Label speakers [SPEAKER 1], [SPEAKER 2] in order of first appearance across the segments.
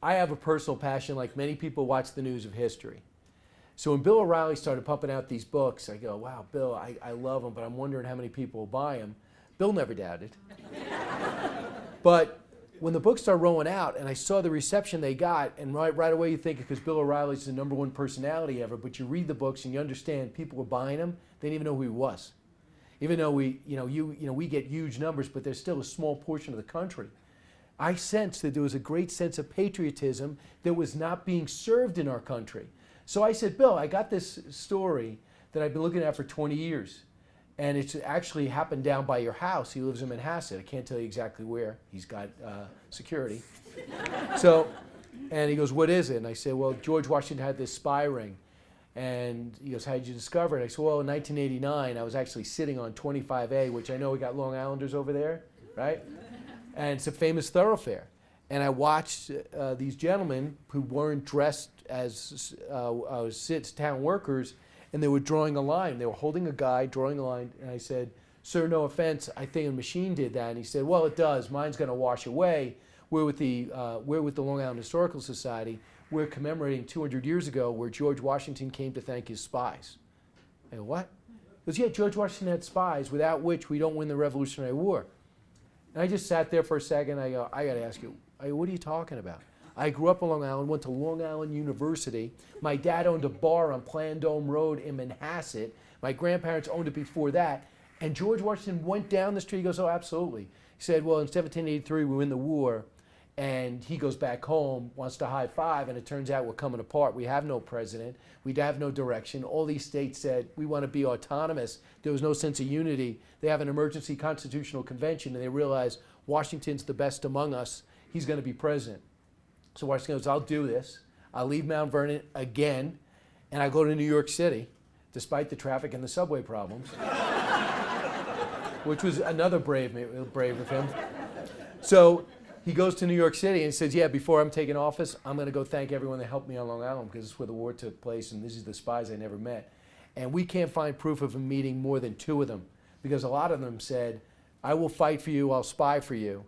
[SPEAKER 1] I have a personal passion, like many people watch the news of history. So when Bill O'Reilly started pumping out these books, I go, wow, Bill, I love them, but I'm wondering how many people will buy them. Bill never doubted. But when the books started rolling out and I saw the reception they got, and right away you think, because Bill O'Reilly's the #1 personality ever, but you read the books and you understand people were buying them, they didn't even know who he was. Even though we get huge numbers, but there's still a small portion of the country. I sensed that there was a great sense of patriotism that was not being served in our country. So I said, Bill, I got this story that I've been looking at for 20 years. And it's actually happened down by your house. He lives in Manhasset. I can't tell you exactly where. He's got security. And he goes, what is it? And I said, well, George Washington had this spy ring. And he goes, how did you discover it? I said, well, in 1989, I was actually sitting on 25A, which I know we got Long Islanders over there, right? And it's a famous thoroughfare. And I watched these gentlemen who weren't dressed as town workers, and they were drawing a line. They were holding a guy, drawing a line, and I said, sir, no offense, I think a machine did that. And he said, well, it does. Mine's going to wash away. We're with the Long Island Historical Society. We're commemorating 200 years ago where George Washington came to thank his spies. I go, what? He goes, yeah, George Washington had spies, without which we don't win the Revolutionary War. And I just sat there for a second. I go, I got to ask you, what are you talking about? I grew up on Long Island, went to Long Island University. My dad owned a bar on Plandome Road in Manhasset. My grandparents owned it before that. And George Washington went down the street. He goes, oh, absolutely. He said, well, in 1783, we win the war. And he goes back home, wants to high five, and it turns out we're coming apart. We have no president. We have no direction. All these states said, we want to be autonomous. There was no sense of unity. They have an emergency constitutional convention, and they realize Washington's the best among us. He's going to be president. So Washington goes, I'll do this. I'll leave Mount Vernon again, and I go to New York City, despite the traffic and the subway problems, which was another brave of him. So he goes to New York City and he says, yeah, before I'm taking office, I'm going to go thank everyone that helped me on Long Island, because it's where the war took place, and this is the spies I never met. And we can't find proof of him meeting more than 2 of them, because a lot of them said, I will fight for you, I'll spy for you,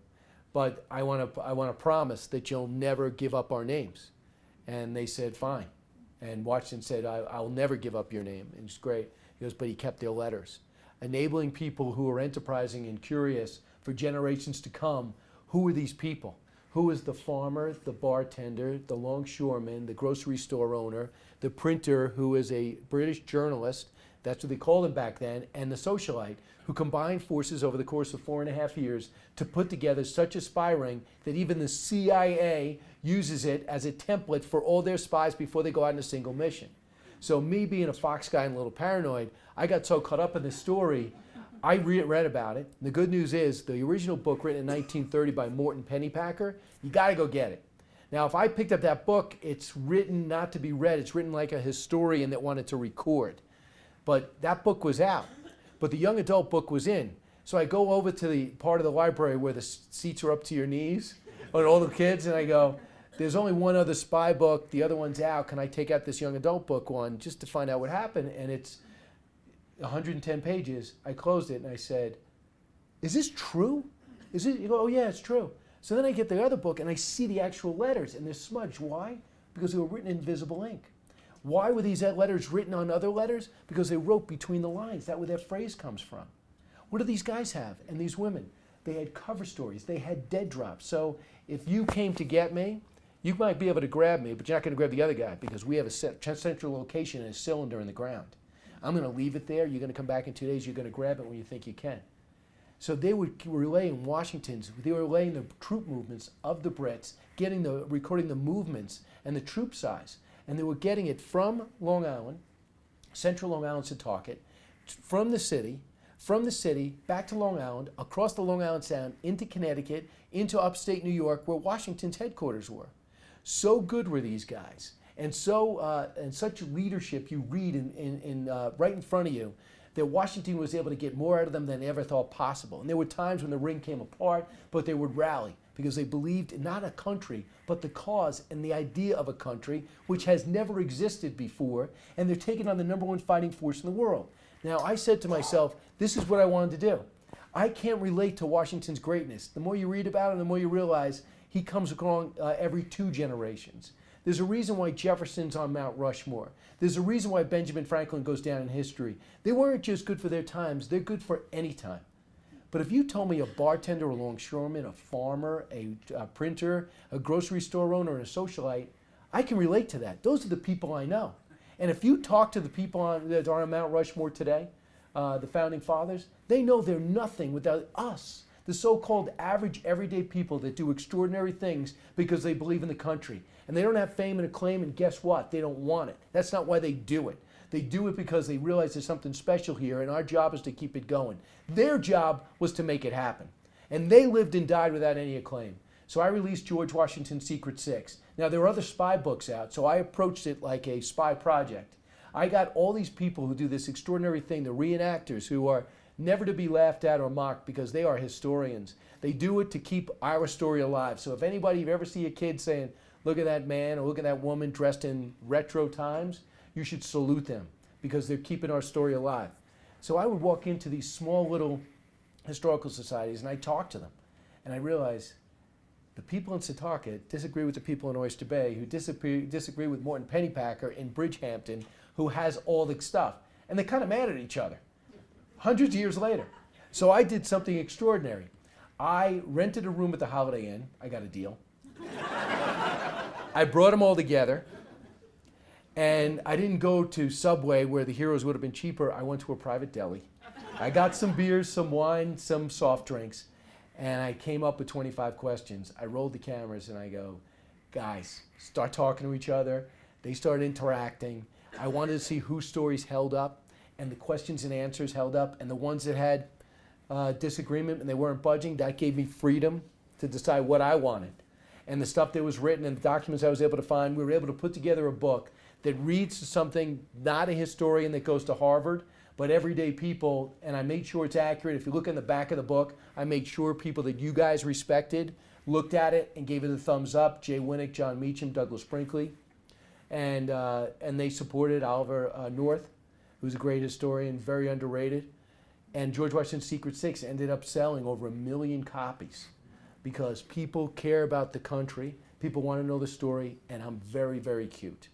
[SPEAKER 1] but I want to promise that you'll never give up our names. And they said, fine. And Washington said, I'll never give up your name. And it's great. He goes, but he kept their letters, enabling people who are enterprising and curious for generations to come. Who are these people? Who is the farmer, the bartender, the longshoreman, the grocery store owner, the printer who is a British journalist, that's what they called him back then, and the socialite, who combined forces over the course of 4.5 years to put together such a spy ring that even the CIA uses it as a template for all their spies before they go out on a single mission. So me being a Fox guy and a little paranoid, I got so caught up in this story, I read about it. The good news is the original book written in 1930 by Morton Pennypacker, you got to go get it. Now, if I picked up that book, it's written not to be read. It's written like a historian that wanted to record. But that book was out. But the young adult book was in. So I go over to the part of the library where the seats are up to your knees, and all the kids, and I go, there's only one other spy book. The other one's out. Can I take out this young adult book one just to find out what happened? And it's 110 pages. I closed it and I said, is this true? Is it? You go, oh yeah, it's true. So then I get the other book and I see the actual letters and they're smudged. Why? Because they were written in invisible ink. Why were these letters written on other letters? Because they wrote between the lines. That's where that phrase comes from. What do these guys have and these women? They had cover stories. They had dead drops. So if you came to get me, you might be able to grab me, but you're not going to grab the other guy because we have a central location and a cylinder in the ground. I'm going to leave it there. You're going to come back in 2 days. You're going to grab it when you think you can. So they were relaying they were relaying the troop movements of the Brits, recording the movements and the troop size. And they were getting it from Long Island, central Long Island, Setauket, from the city, back to Long Island, across the Long Island Sound, into Connecticut, into upstate New York, where Washington's headquarters were. So good were these guys. And such leadership you read right in front of you, that Washington was able to get more out of them than they ever thought possible. And there were times when the ring came apart, but they would rally because they believed in not a country, but the cause and the idea of a country, which has never existed before, and they're taking on the #1 fighting force in the world. Now, I said to myself, this is what I wanted to do. I can't relate to Washington's greatness. The more you read about him, the more you realize he comes along every 2 generations. There's a reason why Jefferson's on Mount Rushmore. There's a reason why Benjamin Franklin goes down in history. They weren't just good for their times, they're good for any time. But if you told me a bartender, a longshoreman, a farmer, a printer, a grocery store owner, and a socialite, I can relate to that. Those are the people I know. And if you talk to the people that are on Mount Rushmore today, the founding fathers, they know they're nothing without us, the so-called average everyday people that do extraordinary things because they believe in the country. And they don't have fame and acclaim, and guess what? They don't want it. That's not why they do it. They do it because they realize there's something special here, and our job is to keep it going. Their job was to make it happen. And they lived and died without any acclaim. So I released George Washington's Secret Six. Now, there are other spy books out, so I approached it like a spy project. I got all these people who do this extraordinary thing, the reenactors, who are never to be laughed at or mocked because they are historians. They do it to keep our story alive. So if anybody, you ever see a kid saying, look at that man or look at that woman dressed in retro times, you should salute them because they're keeping our story alive. So I would walk into these small little historical societies and I talk to them. And I realize the people in Setauket disagree with the people in Oyster Bay, who disagree with Morton Pennypacker in Bridgehampton, who has all the stuff. And they're kind of mad at each other, hundreds of years later. So I did something extraordinary. I rented a room at the Holiday Inn. I got a deal. I brought them all together. And I didn't go to Subway where the heroes would have been cheaper. I went to a private deli. I got some beers, some wine, some soft drinks, and I came up with 25 questions. I rolled the cameras and I go, guys, start talking to each other. They started interacting. I wanted to see whose stories held up, and the questions and answers held up, and the ones that had disagreement and they weren't budging, that gave me freedom to decide what I wanted. And the stuff that was written and the documents I was able to find, we were able to put together a book that reads to something, not a historian that goes to Harvard, but everyday people, and I made sure it's accurate. If you look in the back of the book, I made sure people that you guys respected looked at it and gave it a thumbs up. Jay Winnick, John Meacham, Douglas Brinkley, and they supported Oliver North, who's a great historian, very underrated. And George Washington's Secret Six ended up selling over 1 million copies because people care about the country, people want to know the story, and I'm very, very cute.